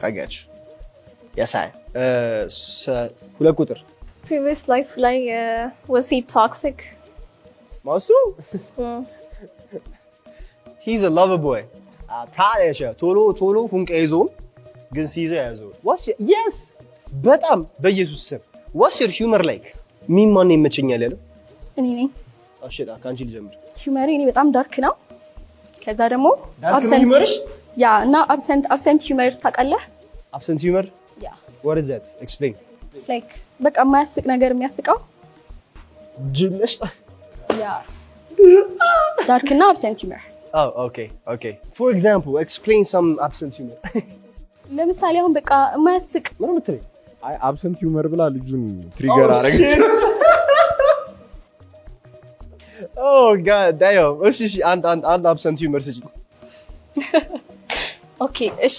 I get you. Yes, I. ሁለት ቁጥር Previous life ላይ was he toxic? ማሱ He's a lover boy. ፕራይሽ ቶሎ ሁንቀ ይዞም ግን ሲይዘ ያዘው። Yes በጣም በኢየሱስ ስም What's your humor like? ምን ማን ይመቸኛል ያለው? እኔ ነኝ። እሺ ካንቺ ልጀምር። ሂውመሬ እኔ በጣም ዳርክ ነው። ከዛ ደግሞ absent ያ እና absent humor ታውቃለህ? Absent humor? Yeah. What is that? Explain. It's like በቃ የማያስቅ ነገር የሚያስቀው ጅልሽ Yeah. Dark እና absent humor. Oh, okay. For example, explain some absent humor. ለምሳሌ አሁን በቃ የማያስቅ ምን ምትለኝ? አይ absent humor ብላ ልጁን ትሪገር አረገች። Oh god, damn. እሺ አንድ absent humor ስጪ። ኦኬ እሺ